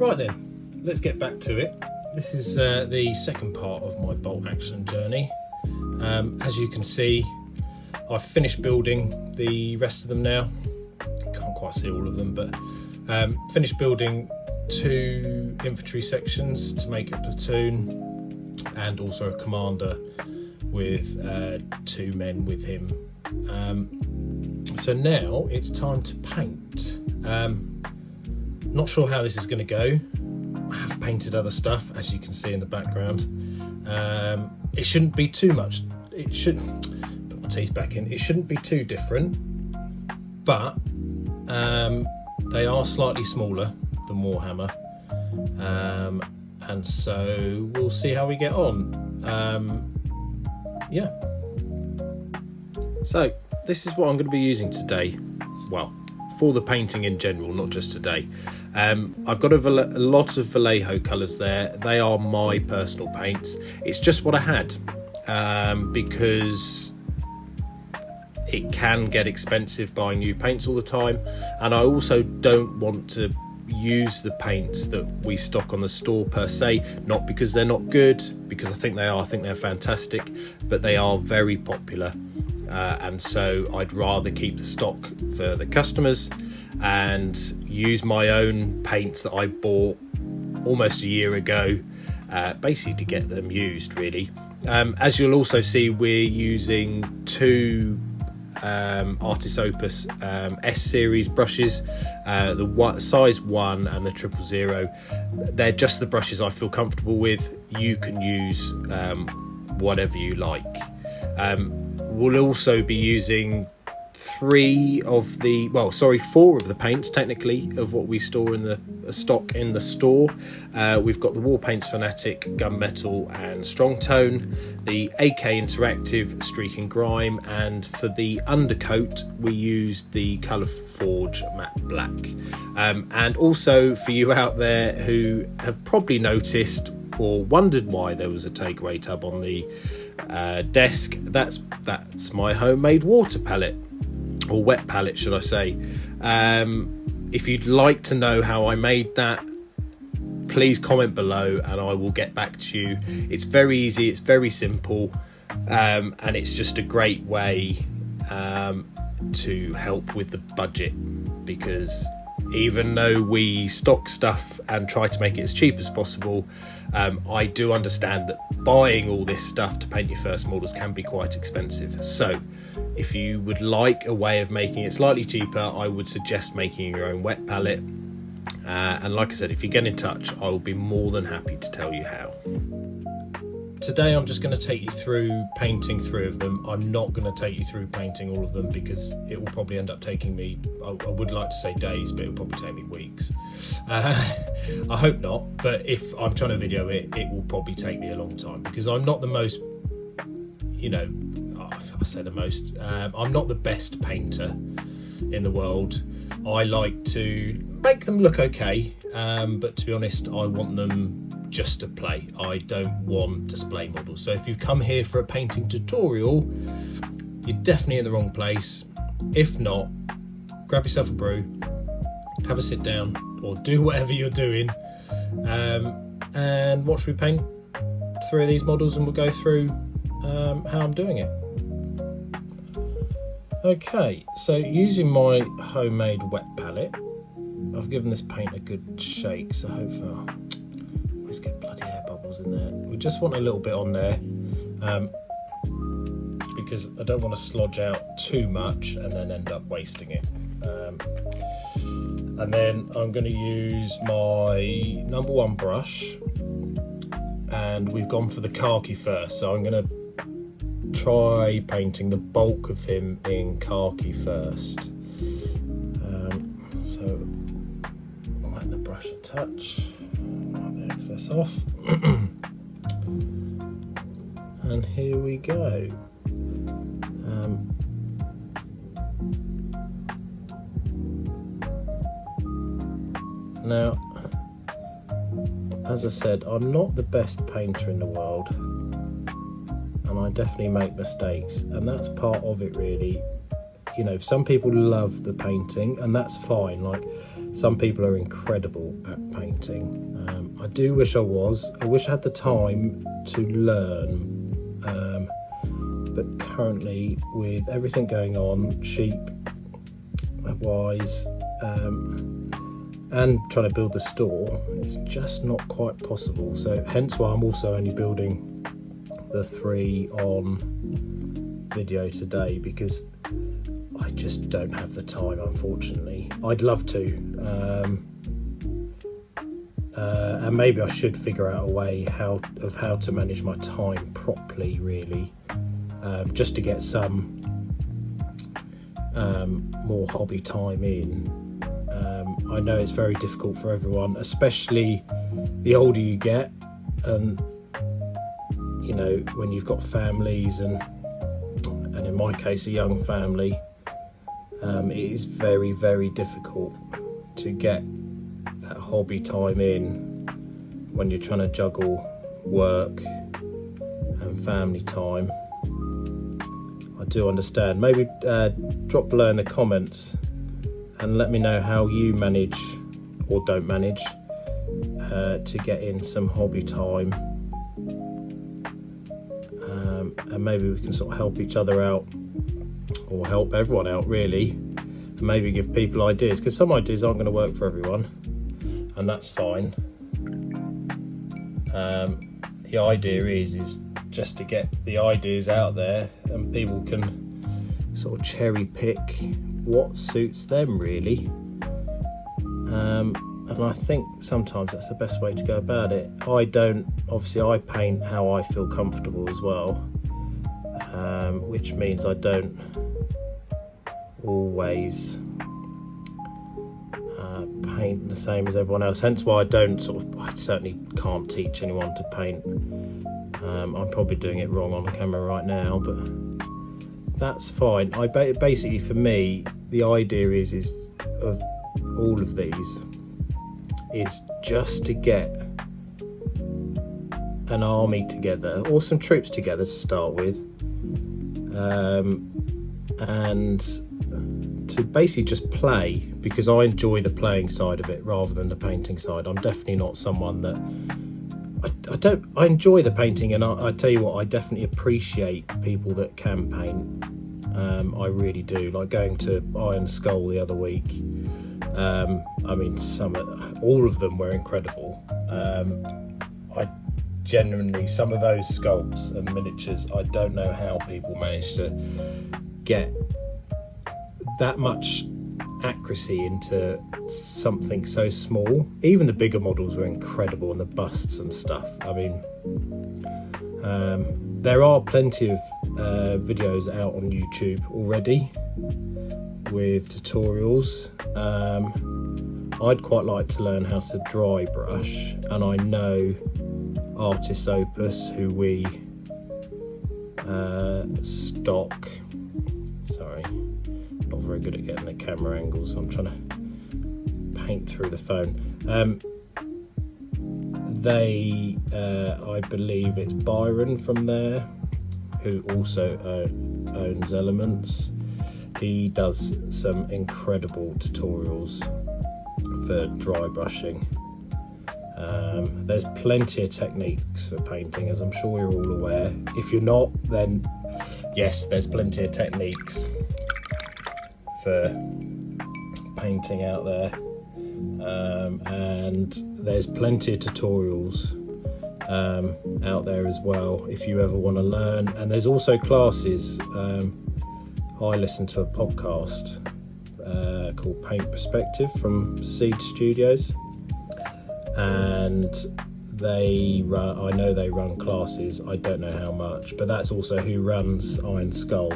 Right then, let's get back to it. This is the second part of my bolt action journey. As you can see, I've finished building the rest of them now. Can't quite see all of them, but finished building 2 infantry sections to make a platoon, and also a commander with 2 men with him. So now it's time to paint. Not sure how this is going to go. I have painted other stuff, as you can see in the background. It shouldn't be too much. It shouldn't, put my teeth back in, it shouldn't be too different, but they are slightly smaller than Warhammer, and so we'll see how we get on. Yeah. So this is what I'm going to be using today. Well, for the painting in general, not just today. I've got a lot of Vallejo colours there. They are my personal paints. It's just what I had, because it can get expensive buying new paints all the time, and I also don't want to use the paints that we stock on the store per se, not because they're not good, because I think they're fantastic, but they are very popular, and so I'd rather keep the stock for the customers and use my own paints that I bought almost a year ago, basically to get them used really. As you'll also see, we're using 2 Artis Opus S series brushes, the size 1 and the 000. They're just the brushes I feel comfortable with. You can use whatever you like. We'll also be using 4 of the paints technically of what we store in the stock in the store. We've got the War Paints Fanatic, Gunmetal and Strong Tone, the AK Interactive, Streak and Grime, and for the undercoat we used the Colour Forge Matte Black. And also for you out there who have probably noticed or wondered why there was a takeaway tub on the desk, that's my homemade water palette, or wet palette should I say. If you'd like to know how I made that, please comment below and I will get back to you. It's very easy, it's very simple, and it's just a great way to help with the budget, because even though we stock stuff and try to make it as cheap as possible, I do understand that buying all this stuff to paint your first models can be quite expensive. So if you would like a way of making it slightly cheaper, I would suggest making your own wet palette. And like I said, if you get in touch, I will be more than happy to tell you how. Today I'm just going to take you through painting 3 of them. I'm not going to take you through painting all of them because it will probably end up taking me, I would like to say days, but it will probably take me weeks. I hope not, but if I'm trying to video it, it will probably take me a long time, because I'm not the most, I say the most, I'm not the best painter in the world. I like to make them look okay, but to be honest, I want them just to play. I don't want display models. So if you've come here for a painting tutorial, you're definitely in the wrong place. If not, grab yourself a brew, have a sit down, or do whatever you're doing, and watch me paint 3 of these models, and we'll go through how I'm doing it. Okay, so using my homemade wet palette, I've given this paint a good shake, so hopefully always get bloody air bubbles in there. We just want a little bit on there, because I don't want to slodge out too much and then end up wasting it. And then I'm going to use my number 1 brush, and we've gone for the khaki first, so I'm going to try painting the bulk of him in khaki first. So I'll let the brush a touch, wipe the excess off, and here we go. Now, as I said, I'm not the best painter in the world, and I definitely make mistakes, and that's part of it really. you know, some people love the painting, and that's fine. Like, some people are incredible at painting. I do wish I wish I had the time to learn, but currently with everything going on, sheep wise, and trying to build the store, it's just not quite possible. So hence why I'm also only building the 3 on video today, because I just don't have the time, unfortunately. I'd love to, and maybe I should figure out a way how to manage my time properly, really, just to get some more hobby time in. I know it's very difficult for everyone, especially the older you get, and you know, when you've got families and in my case a young family, it is very, very difficult to get that hobby time in when you're trying to juggle work and family time. I do understand. Maybe drop below in the comments and let me know how you manage or don't manage to get in some hobby time, and maybe we can sort of help each other out, or help everyone out really, and maybe give people ideas, because some ideas aren't going to work for everyone, and that's fine. The idea is just to get the ideas out there, and people can sort of cherry pick what suits them really, and I think sometimes that's the best way to go about it. I paint how I feel comfortable as well, which means I don't always paint the same as everyone else, hence why I certainly can't teach anyone to paint. I'm probably doing it wrong on camera right now, but that's fine. Basically for me, the idea is of all of these is just to get an army together, or some troops together to start with, and to basically just play, because I enjoy the playing side of it rather than the painting side. I'm definitely not someone that I enjoy the painting, and I tell you what, I definitely appreciate people that can paint. I really do. Like going to Iron Skull the other week, I mean, all of them were incredible. I genuinely, some of those sculpts and miniatures, I don't know how people manage to get that much accuracy into something so small. Even the bigger models were incredible, and the busts and stuff. I mean, there are plenty of videos out on YouTube already with tutorials. I'd quite like to learn how to dry brush, and I know Artist Opus, who we stock. Sorry, not very good at getting the camera angles. I'm trying to paint through the phone. I believe it's Byron from there, who also owns Elements. He does some incredible tutorials for dry brushing. There's plenty of techniques for painting, as I'm sure you're all aware. If you're not, then yes, there's plenty of techniques for painting out there, and there's plenty of tutorials out there as well if you ever want to learn. And there's also classes. I listen to a podcast called Paint Perspective from Seed Studios, and I know they run classes. I don't know how much, but that's also who runs Iron Skull,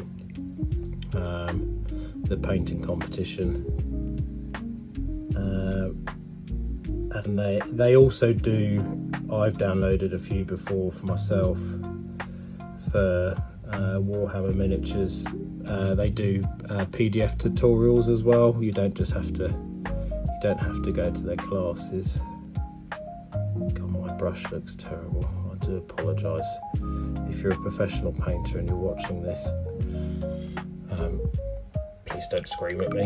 the painting competition. And they also do, I've downloaded a few before for myself for Warhammer miniatures. They do PDF tutorials as well. You don't have to go to their classes. God, my brush looks terrible. I do apologise if you're a professional painter and you're watching this. Please don't scream at me.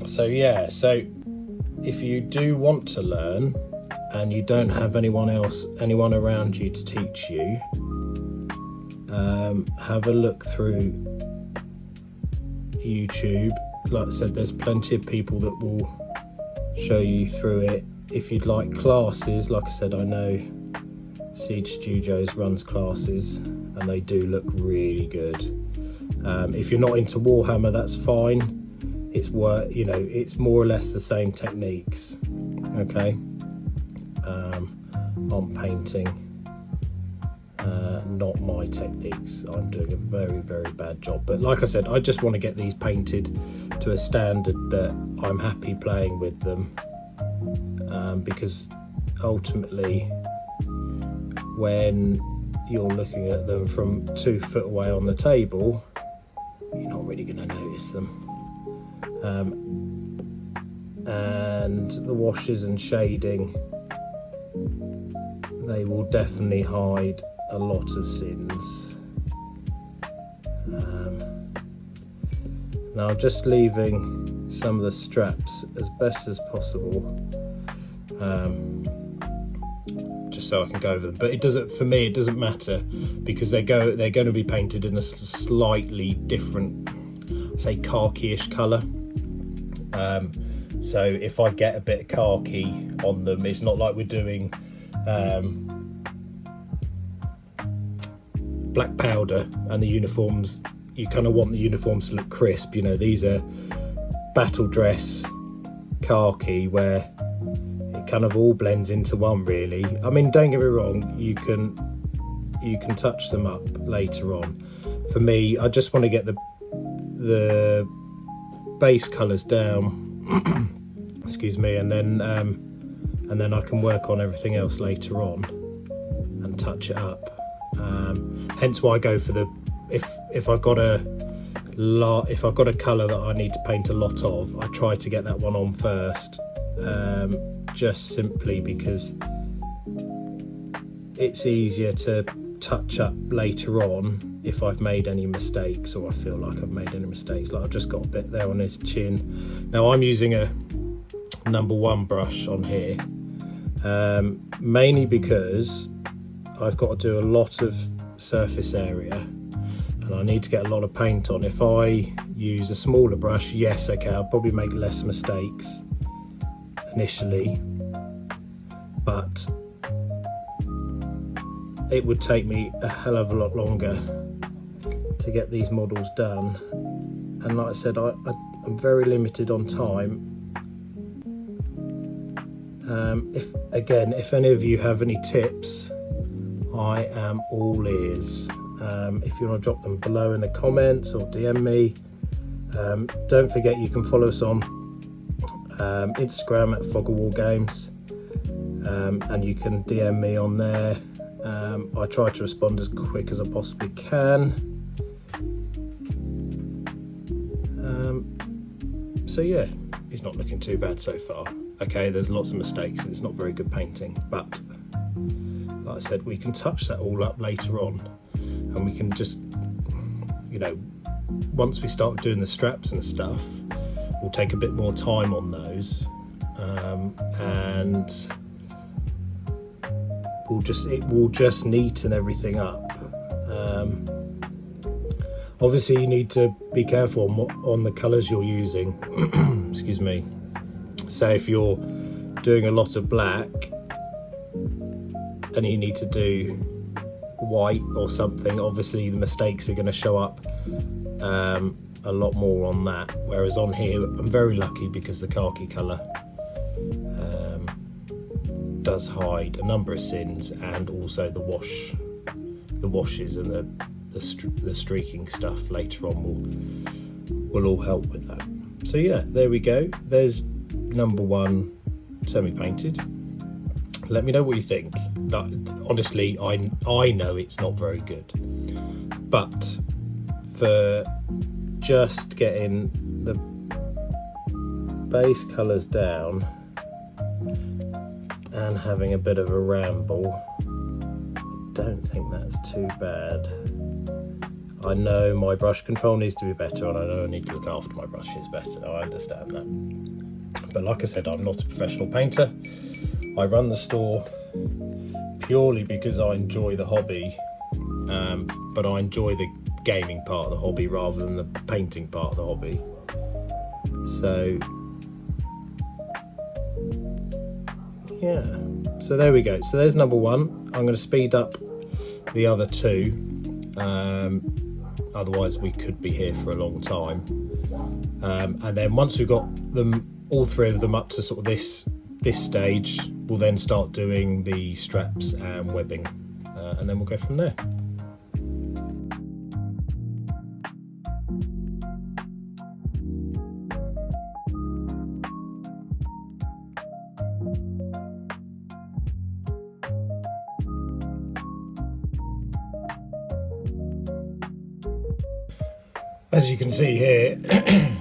So yeah, so if you do want to learn and you don't have anyone around you to teach you, have a look through YouTube. Like I said, there's plenty of people that will show you through it. If you'd like classes, like I said, I know Siege Studios runs classes and they do look really good. If you're not into Warhammer, that's fine. It's it's more or less the same techniques, okay, on painting. Not my techniques. I'm doing a very, very bad job. But like I said, I just want to get these painted to a standard that I'm happy playing with them, because ultimately when you're looking at them from 2 foot away on the table, you're not really going to notice them. And the washes and shading, they will definitely hide a lot of sins. Now I'm just leaving some of the straps as best as possible, just so I can go over them. But it doesn't matter, because they're going to be painted in a slightly different, say, khaki-ish colour. So if I get a bit of khaki on them, it's not like we're doing black powder and the uniforms. You kind of want the uniforms to look crisp. These are battle dress khaki, where it kind of all blends into one, really. I mean, don't get me wrong, you can touch them up later on. For me, I just want to get the base colours down excuse me, and then I can work on everything else later on and touch it up. Hence why I go for the if I've got a colour that I need to paint a lot of, I try to get that one on first, just simply because it's easier to touch up later on if I've made any mistakes, or I feel like I've made any mistakes. Like I've just got a bit there on his chin. Now I'm using a number 1 brush on here, mainly because I've got to do a lot of surface area and I need to get a lot of paint on. If I use a smaller brush, yes, okay, I'll probably make less mistakes initially, but it would take me a hell of a lot longer to get these models done. And like I said, I'm very limited on time. If any of you have any tips, I am all ears. If you want to drop them below in the comments or DM me. Don't forget, you can follow us on Instagram at Fog of War Games, and you can DM me on there. I try to respond as quick as I possibly can. So yeah, it's not looking too bad so far. Okay, there's lots of mistakes and it's not very good painting, but like I said, we can touch that all up later on, and we can just, once we start doing the straps and stuff, we'll take a bit more time on those, and it will just neaten everything up. Obviously you need to be careful on the colours you're using. Excuse me. So if you're doing a lot of black and you need to do white or something, obviously the mistakes are going to show up a lot more on that. Whereas on here, I'm very lucky because the khaki colour does hide a number of sins, and also the washes and the streaking stuff later on will all help with that. So yeah, there we go. There's number 1 semi-painted. Let me know what you think. Honestly, I know it's not very good, but for just getting the base colours down and having a bit of a ramble, I don't think that's too bad. I know my brush control needs to be better, and I know I need to look after my brushes better. I understand that. But like I said, I'm not a professional painter. I run the store purely because I enjoy the hobby, but I enjoy the gaming part of the hobby rather than the painting part of the hobby. So yeah, so there we go. So there's number one. I'm going to speed up the other two, otherwise we could be here for a long time. And then once we've got them, all three of them up to sort of this stage, we'll then start doing the straps and webbing, and then we'll go from there. As you can see here,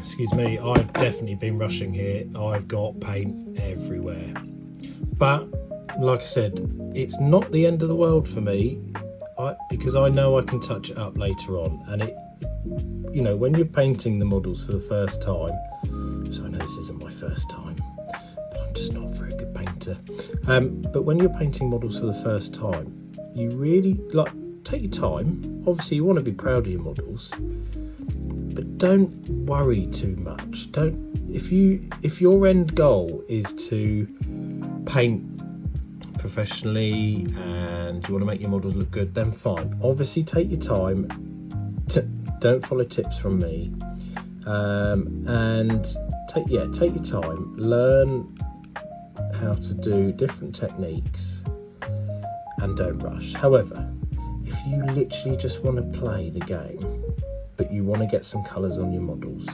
excuse me, I've definitely been rushing here. I've got paint everywhere. But like I said, it's not the end of the world for me, because I know I can touch it up later on. And it, you know, when you're painting the models for the first time, so I know this isn't my first time, but I'm just not a very good painter. But when you're painting models for the first time, you really take your time. Obviously you want to be proud of your models, but don't worry too much. If your end goal is to paint professionally and you want to make your models look good, then fine. Obviously take your time. Don't follow tips from me, and take your time. Learn how to do different techniques and don't rush. However, if you literally just want to play the game but you want to get some colours on your models,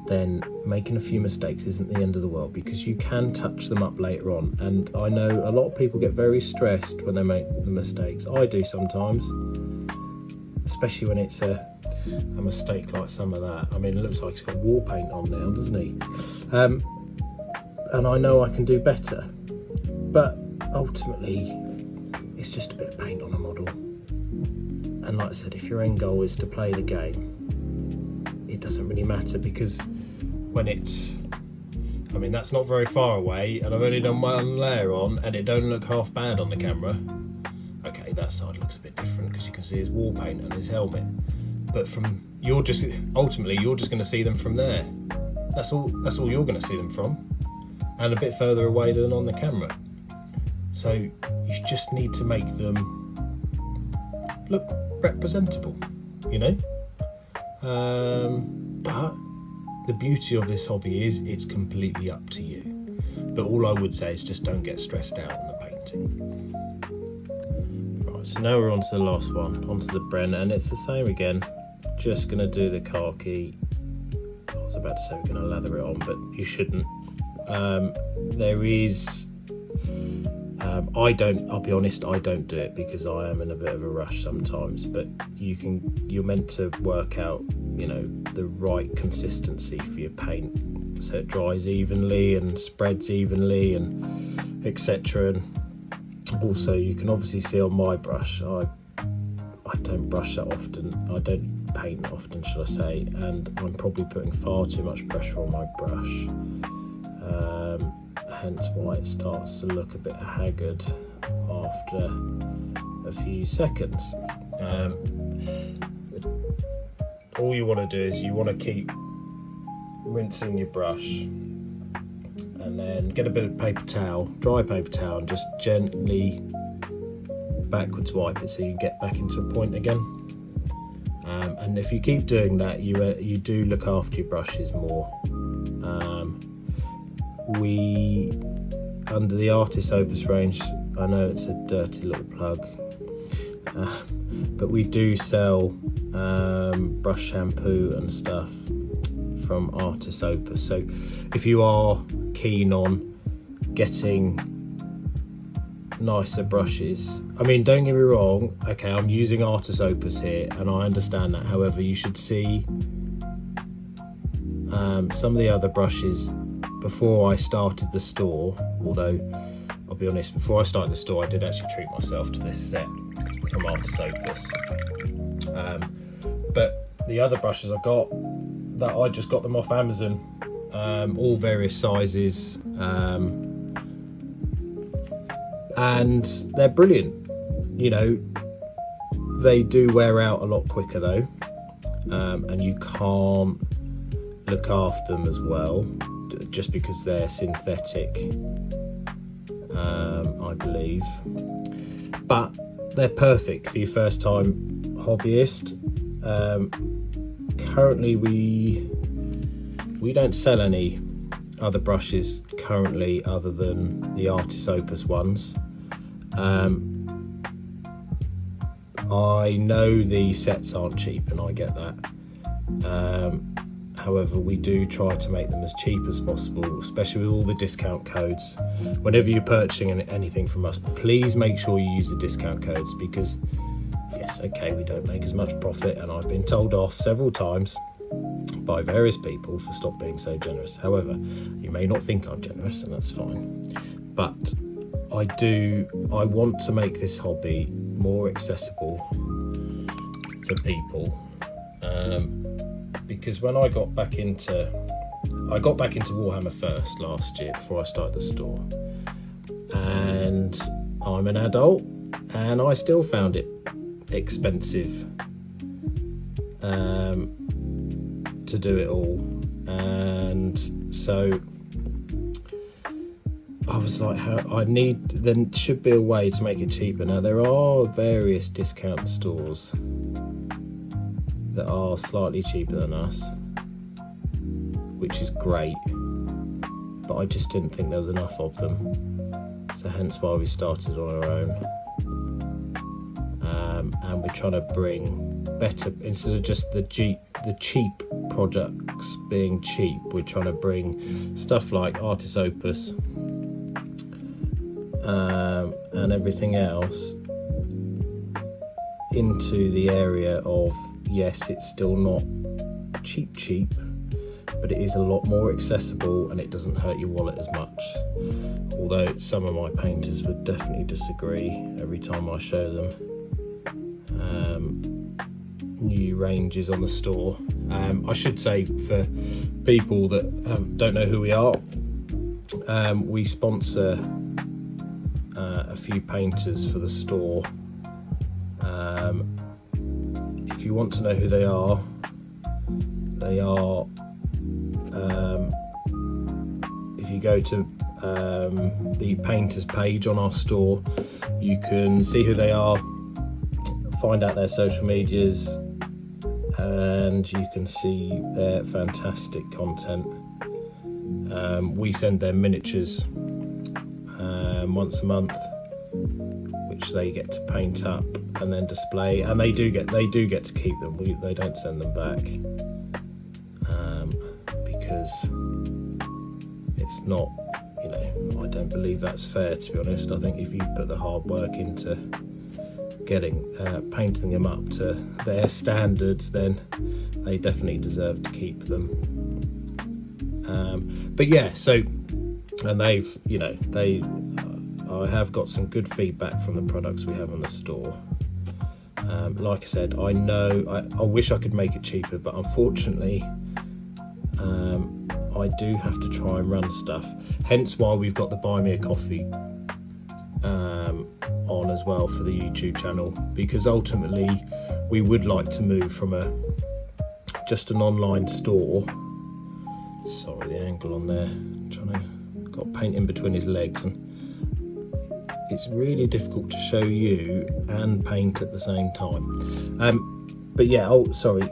then making a few mistakes isn't the end of the world, because you can touch them up later on. And I know a lot of people get very stressed when they make the mistakes. I do sometimes, especially when it's a mistake like some of that. I mean, it looks like he's got war paint on now, doesn't he? And I know I can do better, but ultimately it's just a bit of paint on a model. And like I said, if your end goal is to play the game, it doesn't really matter, because when it's, I mean, that's not very far away, and I've only done one layer on, and it don't look half bad on the camera. Okay, that side looks a bit different because you can see his wall paint and his helmet. But ultimately you're just going to see them from there. That's all you're going to see them from, and a bit further away than on the camera. So you just need to make them look representable, you know. But the beauty of this hobby is it's completely up to you. But all I would say is just don't get stressed out on the painting. Right, so now we're on to the last one, onto the Brenner, and it's the same again. Just gonna do the khaki. I was about to say we're gonna lather it on, but you shouldn't. There is, I'll be honest, I don't do it because I am in a bit of a rush sometimes, but you're meant to work out, you know, the right consistency for your paint so it dries evenly and spreads evenly and etc. And also you can obviously see on my brush, I don't brush that often, I don't paint that often, should I say, and I'm probably putting far too much pressure on my brush, hence why it starts to look a bit haggard after a few seconds. All you want to do is you want to keep rinsing your brush, and then get a bit of paper towel, dry paper towel, and just gently backwards wipe it so you get back into a point again. And if you keep doing that, you do look after your brushes more. We, under the Artist Opus range, I know it's a dirty little plug, but we do sell brush shampoo and stuff from Artist Opus. So if you are keen on getting nicer brushes, I mean, don't get me wrong, okay, I'm using Artist Opus here and I understand that. However, you should see some of the other brushes before I started the store. Although I'll be honest, before I started the store I did actually treat myself to this set from Artist Opus. But the other brushes I got, that I just got them off Amazon, all various sizes, and they're brilliant. You know, they do wear out a lot quicker though, and you can't look after them as well just because they're synthetic, I believe. But they're perfect for your first time hobbyist. Currently we don't sell any other brushes currently other than the Artis Opus ones. I know the sets aren't cheap, and I get that. However, we do try to make them as cheap as possible, especially with all the discount codes. Whenever you're purchasing anything from us, please make sure you use the discount codes, because yes, okay, we don't make as much profit, and I've been told off several times by various people for stop being so generous. However, you may not think I'm generous, and that's fine, but I want to make this hobby more accessible for people, because when I got back into Warhammer first last year before I started the store, and I'm an adult and I still found it expensive to do it all, and so I was like, there should be a way to make it cheaper. Now there are various discount stores that are slightly cheaper than us, which is great, but I just didn't think there was enough of them, so hence why we started on our own. And we're trying to bring better, instead of just the cheap products being cheap, we're trying to bring stuff like Artis Opus and everything else into the area of, yes, it's still not cheap, but it is a lot more accessible and it doesn't hurt your wallet as much. Although some of my painters would definitely disagree every time I show them new ranges on the store. I should say, for people that don't know who we are, we sponsor a few painters for the store. If you want to know who they are if you go to the painters page on our store, you can see who they are, find out their social medias, and you can see their fantastic content. We send them miniatures once a month, which they get to paint up and then display, and they do get to keep them. They don't send them back, because it's not, I don't believe that's fair, to be honest. I think if you put the hard work into getting painting them up to their standards, then they definitely deserve to keep them. But yeah, so, and I have got some good feedback from the products we have on the store. Like I said, I know I wish I could make it cheaper, but unfortunately I do have to try and run stuff, hence why we've got the Buy Me a Coffee on as well for the YouTube channel, because ultimately we would like to move from just an online store. Sorry, the angle on there, got paint in between his legs, and it's really difficult to show you and paint at the same time. But yeah,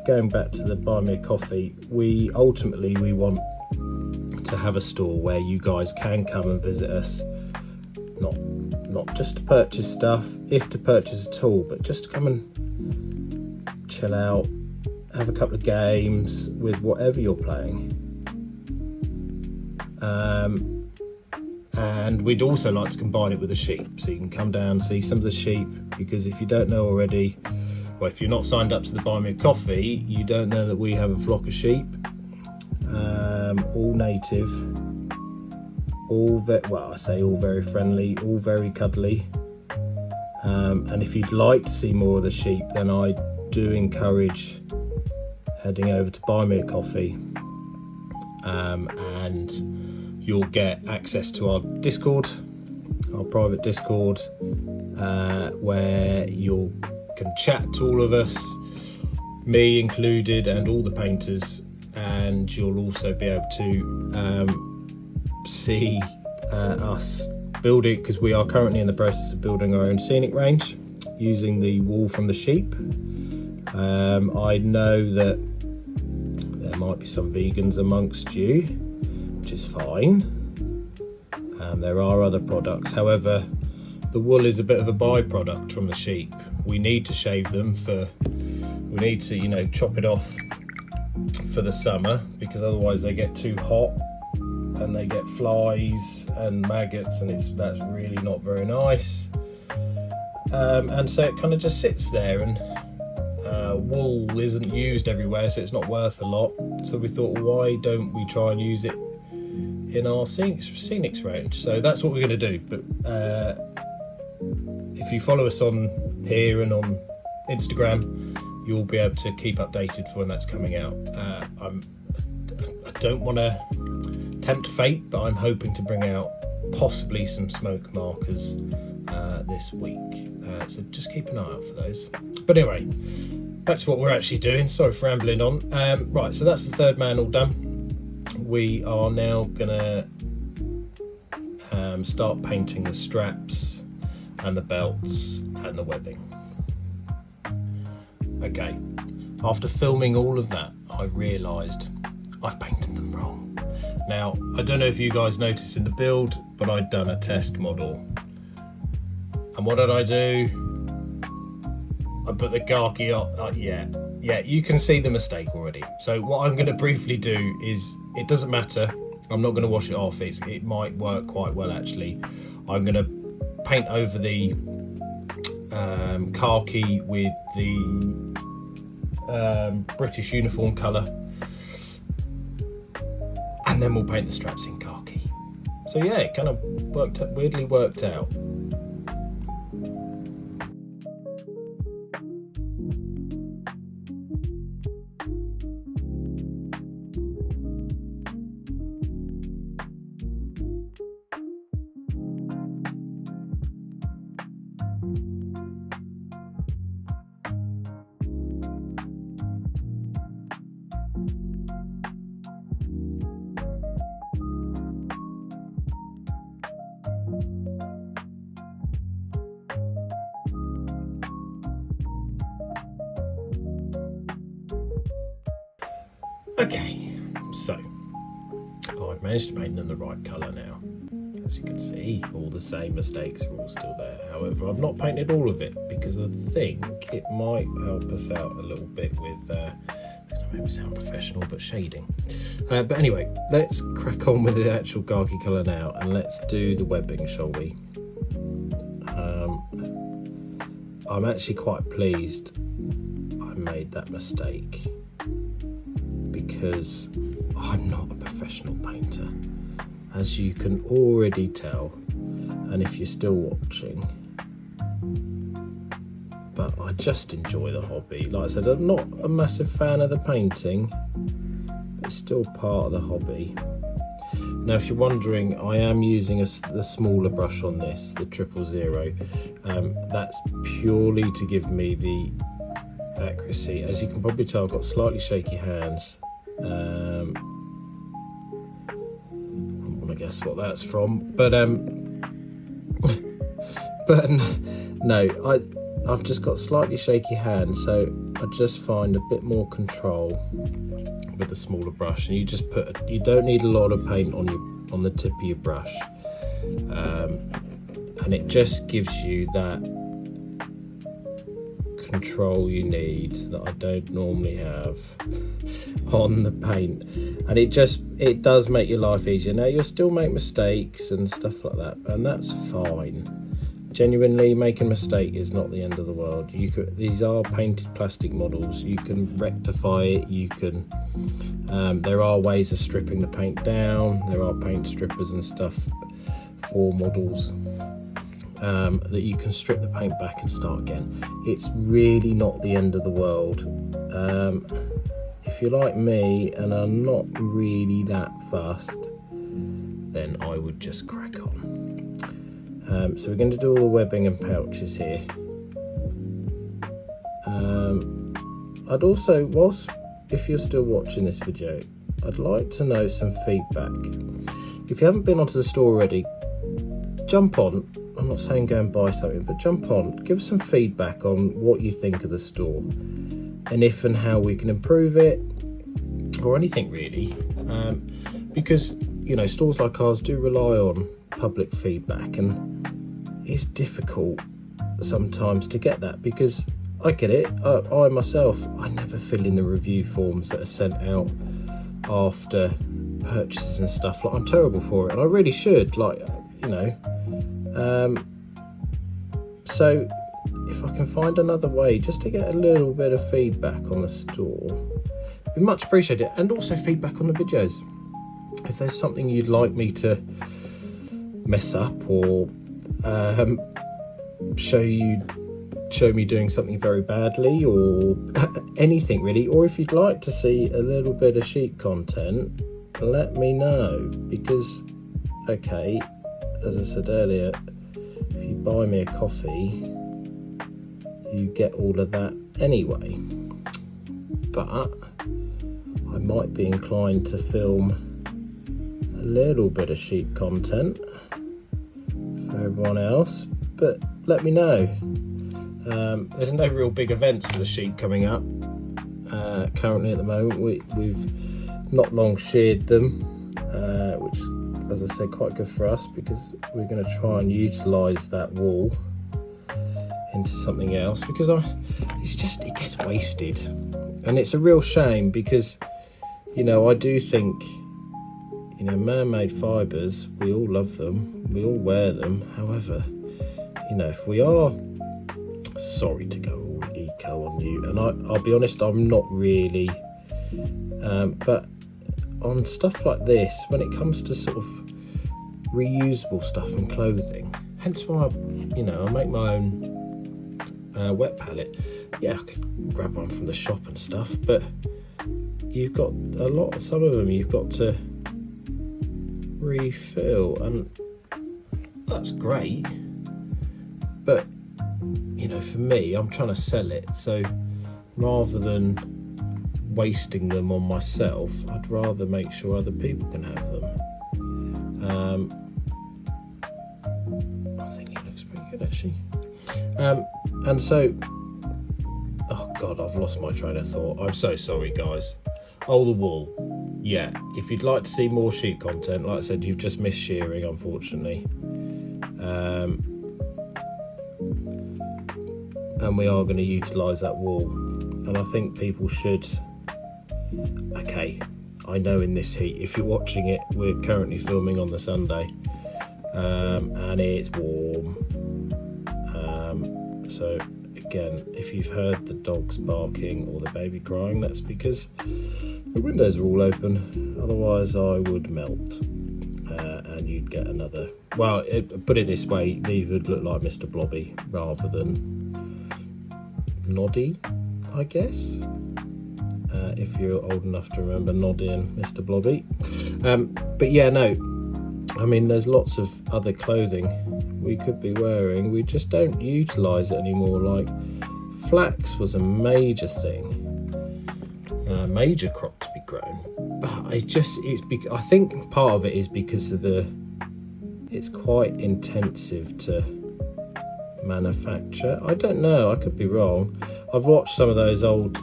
going back to the Buy Me a Coffee, we want to have a store where you guys can come and visit us, not just to purchase stuff, if to purchase at all, but just to come and chill out, have a couple of games with whatever you're playing. And we'd also like to combine it with the sheep, so you can come down and see some of the sheep, because if you don't know already, well, if you're not signed up to the Buy Me a Coffee, you don't know that we have a flock of sheep, all native, all very friendly, all very cuddly, and if you'd like to see more of the sheep, then I do encourage heading over to buy me a coffee, and you'll get access to our Discord, our private Discord, where you can chat to all of us, me included, and all the painters, and you'll also be able to see us building, because we are currently in the process of building our own scenic range using the wool from the sheep. I know that there might be some vegans amongst you, which is fine. There are other products, however the wool is a bit of a byproduct from the sheep. We need to shave them we need to chop it off for the summer, because otherwise they get too hot and they get flies and maggots, and that's really not very nice. And so it kind of just sits there, and wool isn't used everywhere, so it's not worth a lot. So we thought, well, why don't we try and use it in our scenics range? So that's what we're going to do. But if you follow us on here and on Instagram, you'll be able to keep updated for when that's coming out. I don't want to tempt fate, but I'm hoping to bring out possibly some smoke markers this week. So just keep an eye out for those. But anyway, back to what we're actually doing. Sorry for rambling on. Right, so that's the third man all done. We are now gonna start painting the straps and the belts and the webbing. Okay, after filming all of that, I realised I've painted them wrong. Now, I don't know if you guys noticed in the build, but I'd done a test model. And what did I do? I put the khaki up. Yeah, you can see the mistake already. So what I'm going to briefly do is, it doesn't matter. I'm not going to wash it off. It might work quite well actually. I'm going to paint over the khaki with the British uniform colour, and then we'll paint the straps in khaki. So yeah, it kind of weirdly worked out. Okay, so I've managed to paint them the right colour now. As you can see, all the same mistakes are all still there. However, I've not painted all of it because I think it might help us out a little bit with, it's going to make me sound professional, but shading. But anyway, let's crack on with the actual khaki colour now, and let's do the webbing, shall we? I'm actually quite pleased I made that mistake, because I'm not a professional painter, as you can already tell, and if you're still watching. But I just enjoy the hobby. Like I said, I'm not a massive fan of the painting, but it's still part of the hobby. Now, if you're wondering, I am using the smaller brush on this, the 000. That's purely to give me the accuracy. As you can probably tell, I've got slightly shaky hands. I want to guess what that's from, but no, I've just got slightly shaky hands, so I just find a bit more control with the smaller brush, and you don't need a lot of paint on the tip of your brush, and it just gives you that control you need that I don't normally have on the paint, and it does make your life easier. Now, you'll still make mistakes and stuff like that, and that's fine. Genuinely, making a mistake is not the end of the world. These are painted plastic models. You can rectify it. You can. There are ways of stripping the paint down. There are paint strippers and stuff for models that you can strip the paint back and start again. It's really not the end of the world. if you're like me and are not really that fast, then I would just crack on. So we're going to do all the webbing and pouches here. I'd also, if you're still watching this video, I'd like to know some feedback. If you haven't been onto the store already, jump on. I'm not saying go and buy something, but jump on, give us some feedback on what you think of the store, and if and how we can improve it, or anything really, because stores like ours do rely on public feedback, and it's difficult sometimes to get that, because I get it. I myself, I never fill in the review forms that are sent out after purchases and stuff. Like, I'm terrible for it, and I really should. So if I can find another way just to get a little bit of feedback on the store, it'd be much appreciated. And also feedback on the videos. If there's something you'd like me to mess up, or show me doing something very badly, or anything really, or if you'd like to see a little bit of sheep content, let me know, because okay, as I said earlier, if you buy me a coffee you get all of that anyway, but I might be inclined to film a little bit of sheep content for everyone else, but let me know. There's no real big events for the sheep coming up currently at the moment. We've not long sheared them, which, as I said, quite good for us, because we're going to try and utilise that wool into something else, because it gets wasted, and it's a real shame, because I do think man-made fibres, we all love them, we all wear them. However, if we are sorry to go all eco on you, and I'll be honest, I'm not really, but on stuff like this, when it comes to sort of reusable stuff and clothing, hence why I make my own wet pallet. Yeah, I could grab one from the shop and stuff, but you've got some of them you've got to refill, and that's great, but for me, I'm trying to sell it, so rather than wasting them on myself, I'd rather make sure other people can have them. I think it looks pretty good, actually. And so, oh god, I've lost my train of thought. I'm so sorry, guys. Oh, the wool. Yeah, if you'd like to see more sheep content, like I said, you've just missed shearing, unfortunately. And we are going to utilise that wool, and I think people should. Okay, I know in this heat, if you're watching it, we're currently filming on the Sunday, and it's warm, so again, if you've heard the dogs barking or the baby crying, that's because the windows are all open, otherwise I would melt, and you'd get another, well, put it this way, these would look like Mr. Blobby rather than Noddy, I guess, if you're old enough to remember Noddy and Mr. Blobby. But yeah, no, I mean, there's lots of other clothing we could be wearing, we just don't utilise it anymore. Like, flax was a major thing, major crop to be grown, but I think part of it is because of it's quite intensive to manufacture. I don't know, I could be wrong. I've watched some of those old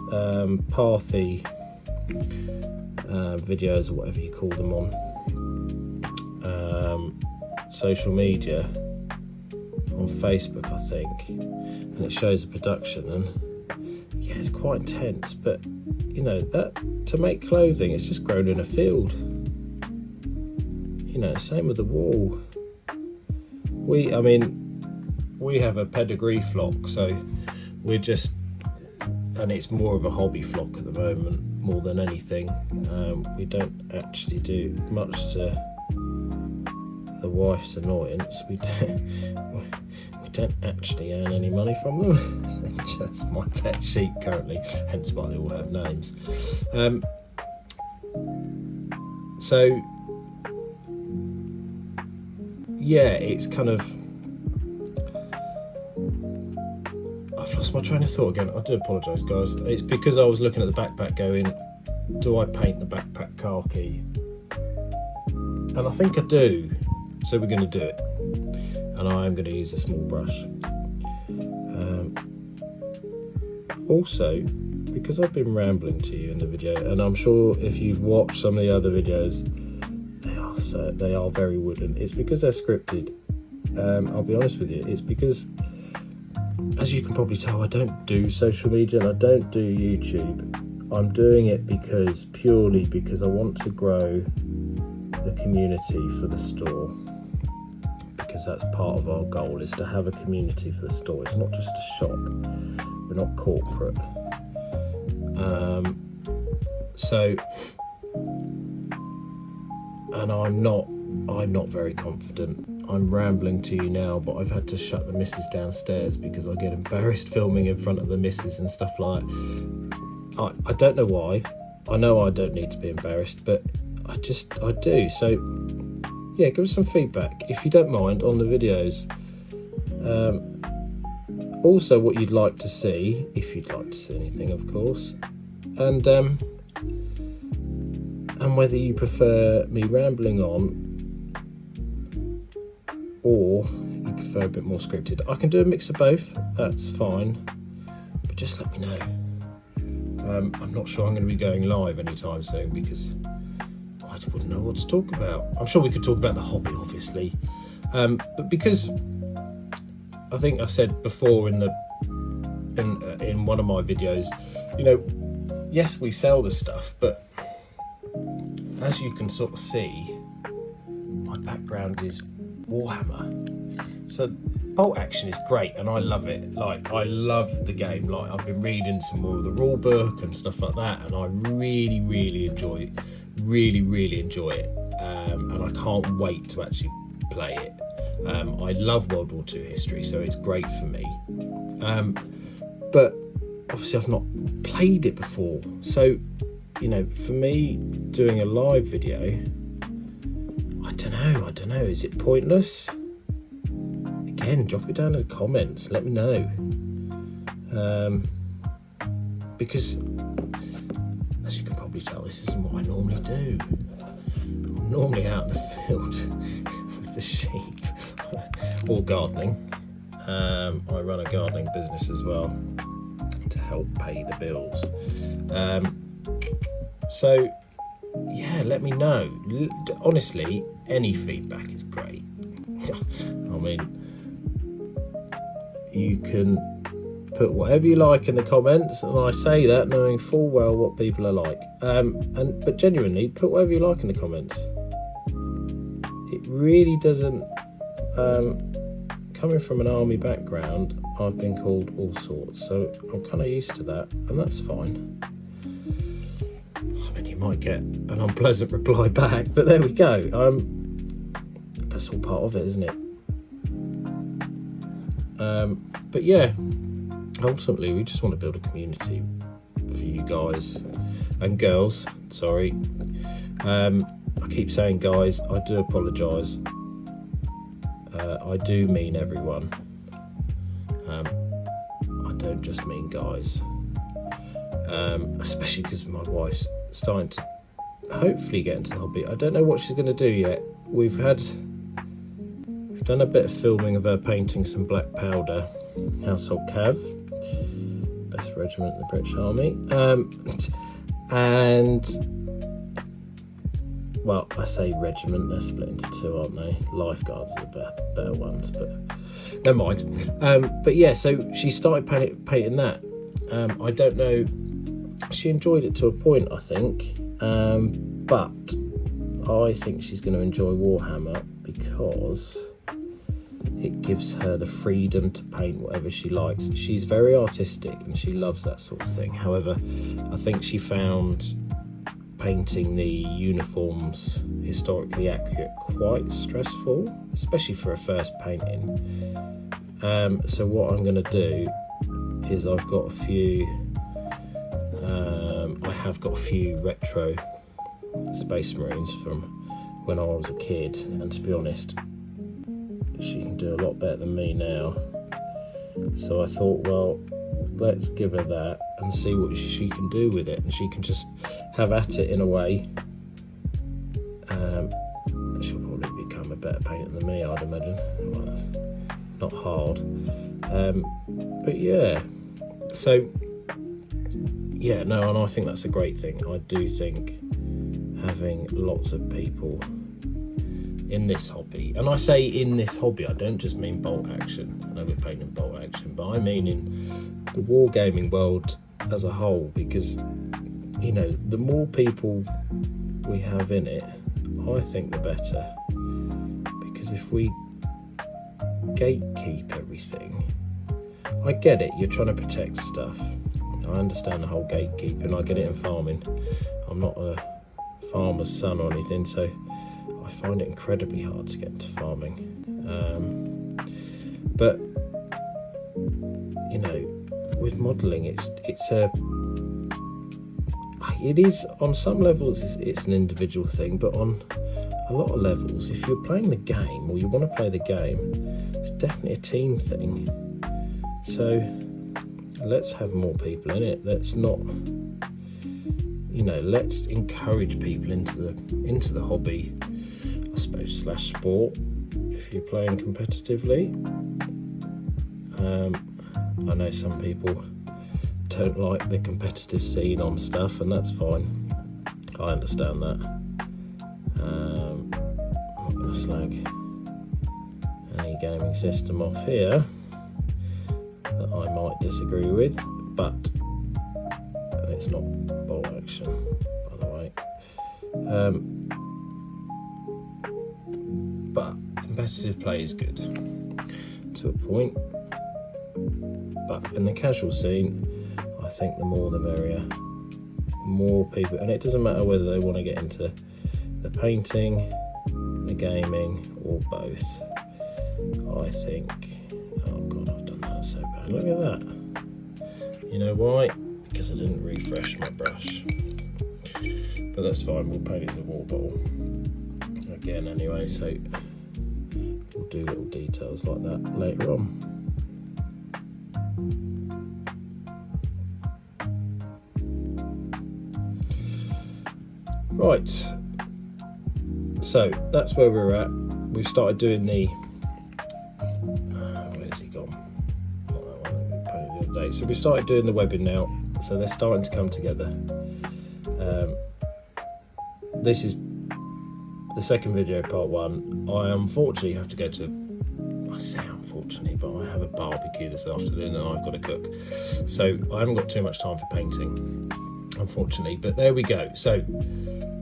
Parthy videos, or whatever you call them, on social media, on Facebook, I think, and it shows the production, and yeah, it's quite intense, but that to make clothing, it's just grown in a field. Same with the wool. We have a pedigree flock, so we're just, and it's more of a hobby flock at the moment more than anything. We don't actually do much to the wife's annoyance. We don't actually earn any money from them. They're just my pet sheep currently, hence why they all have names. So yeah, it's kind of, I've lost my train of thought again. I do apologise, guys. It's because I was looking at the backpack going, do I paint the backpack khaki? And I think I do, so we're going to do it. And I am going to use a small brush. Also, because I've been rambling to you in the video, and I'm sure if you've watched some of the other videos, they are very wooden. It's because they're scripted. I'll be honest with you, it's because, as you can probably tell, I don't do social media and I don't do YouTube. I'm doing it purely because I want to grow the community for the store, because that's part of our goal, is to have a community for the store. It's not just a shop, we're not corporate. And I'm not very confident. I'm rambling to you now, but I've had to shut the missus downstairs because I get embarrassed filming in front of the missus and stuff like that. I don't know why. I know I don't need to be embarrassed, but I do. So yeah, give us some feedback if you don't mind on the videos. Also what you'd like to see, if you'd like to see anything, of course, and whether you prefer me rambling on or you prefer a bit more scripted. I can do a mix of both, that's fine, but just let me know. I'm not sure I'm going to be going live anytime soon because I just wouldn't know what to talk about. I'm sure we could talk about the hobby, obviously, but because I think I said before in one of my videos, you know, yes, we sell the stuff, but as you can sort of see, my background is Warhammer. So bolt action is great and I love it. Like, I love the game. Like, I've been reading some more of the rule book and stuff like that, and I really enjoy it. Really enjoy it. And I can't wait to actually play it. I love World War II history, so it's great for me. But obviously I've not played it before. So, you know, for me, doing a live video, I don't know, is it pointless? Again, drop it down in the comments, let me know. Because, as you can probably tell, this isn't what I normally do. I'm normally out in the field with the sheep, or gardening. I run a gardening business as well to help pay the bills. So yeah, let me know. Honestly, any feedback is great. I mean, you can put whatever you like in the comments, and I say that knowing full well what people are like. But genuinely, put whatever you like in the comments. It really doesn't. Coming from an army background, I've been called all sorts, so I'm kind of used to that, and that's fine. I mean, you might get an unpleasant reply back, but there we go. That's all part of it, isn't it? But yeah, ultimately we just want to build a community for you guys and girls. Sorry, I keep saying guys, I do apologise. I do mean everyone. I don't just mean guys. Especially because my wife's starting to hopefully get into the hobby. I don't know what she's going to do yet. We've done a bit of filming of her painting some black powder, household cav, best regiment in the British Army, and well, I say regiment, they're split into two, aren't they? Lifeguards are the better ones, but never mind. But yeah, so she started painting that. I don't know, she enjoyed it to a point, I think, but I think she's going to enjoy Warhammer because it gives her the freedom to paint whatever she likes. She's very artistic and she loves that sort of thing. However, I think she found painting the uniforms historically accurate quite stressful, especially for a first painting. So what I'm going to do is I have got a few retro Space Marines from when I was a kid, and to be honest, she can do a lot better than me now. So I thought, well, let's give her that and see what she can do with it, and she can just have at it in a way. She'll probably become a better painter than me, I'd imagine. Well, that's not hard. But yeah, so yeah, no, and I think that's a great thing. I do think having lots of people in this hobby, and I say in this hobby, I don't just mean bolt action. I know we're painting bolt action, but I mean in the wargaming world as a whole, because, you know, the more people we have in it, I think the better. Because if we gatekeep everything, I get it, you're trying to protect stuff. I understand the whole gatekeeping, I get it in farming. I'm not a farmer's son or anything, so I find it incredibly hard to get into farming. But, you know, with modelling, it is, on some levels, it's an individual thing, but on a lot of levels, if you're playing the game, or you want to play the game, it's definitely a team thing. So let's have more people in it. Let's not, you know, let's encourage people into the hobby, I suppose, / sport, if you're playing competitively. I know some people don't like the competitive scene on stuff, and that's fine. I understand that. I'm not going to slag any gaming system off here that I might disagree with, but, and it's not bolt action, by the way. But competitive play is good to a point, but in the casual scene, I think the more the merrier. More people, and it doesn't matter whether they want to get into the painting, the gaming, or both. I think, oh god, I've done that so bad. Look at that. You know why? Because I didn't refresh my brush. But that's fine, we'll paint it the wall bottle again anyway, so we'll do little details like that later on. Right, so that's where we're at. We've started doing the, where's he gone? Not that one, we painted the other day. So we started doing the webbing now, so they're starting to come together. This is the second video, part one. I unfortunately have to go to, I say unfortunately, but I have a barbecue this afternoon that I've got to cook. So I haven't got too much time for painting, unfortunately, but there we go. So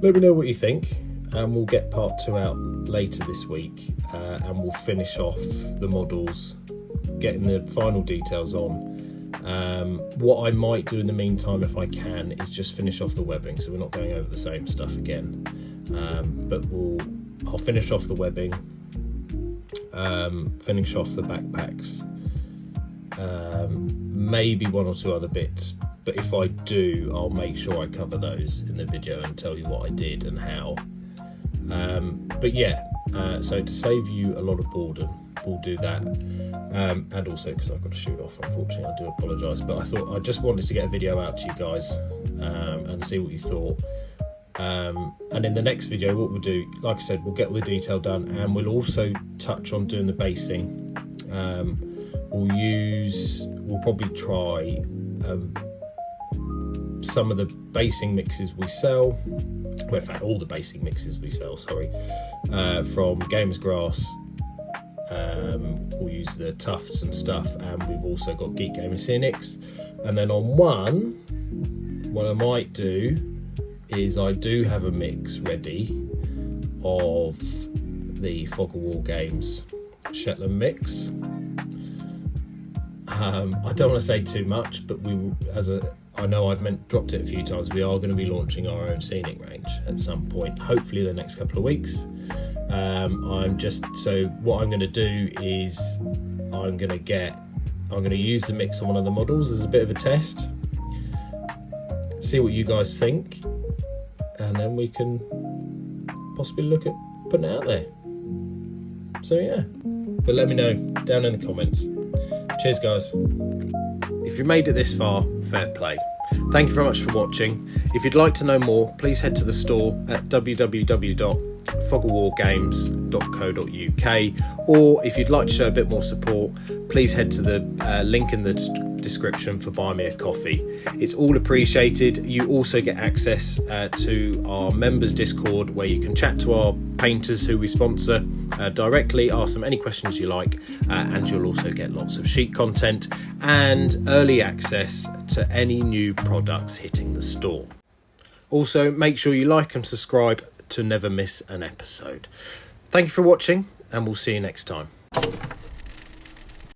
let me know what you think, and we'll get part 2 out later this week, and we'll finish off the models, getting the final details on. What I might do in the meantime, if I can, is just finish off the webbing, so we're not going over the same stuff again. But I'll finish off the webbing, finish off the backpacks, maybe 1 or 2 other bits. But if I do, I'll make sure I cover those in the video and tell you what I did and how. But yeah, so to save you a lot of boredom, we'll do that. And also because I've got to shoot off, unfortunately, I do apologise. But I thought I just wanted to get a video out to you guys and see what you thought. And in the next video, what we'll do, like I said, we'll get all the detail done, and we'll also touch on doing the basing. We'll probably try some of the basing mixes we sell, well, in fact all the basing mixes we sell, from Gamer's Grass. We'll use the tufts and stuff, and we've also got Geek Gamer Scenics. And then on one, what I might do is I do have a mix ready of the Fog of War Games Shetland mix. I don't want to say too much, but I know I've dropped it a few times, we are going to be launching our own scenic range at some point, hopefully the next couple of weeks. So what I'm going to do is I'm going to use the mix on one of the models as a bit of a test, see what you guys think, and then we can possibly look at putting it out there. So yeah, but let me know down in the comments. Cheers guys. If you made it this far, fair play. Thank you very much for watching. If you'd like to know more, please head to the store at www.fogofwargames.co.uk, or if you'd like to show a bit more support, please head to the link in the description for Buy Me a Coffee. It's all appreciated. You also get access to our members Discord, where you can chat to our painters who we sponsor directly, ask them any questions you like, and you'll also get lots of sheet content and early access to any new products hitting the store. Also, make sure you like and subscribe to never miss an episode. Thank you for watching, and we'll see you next time.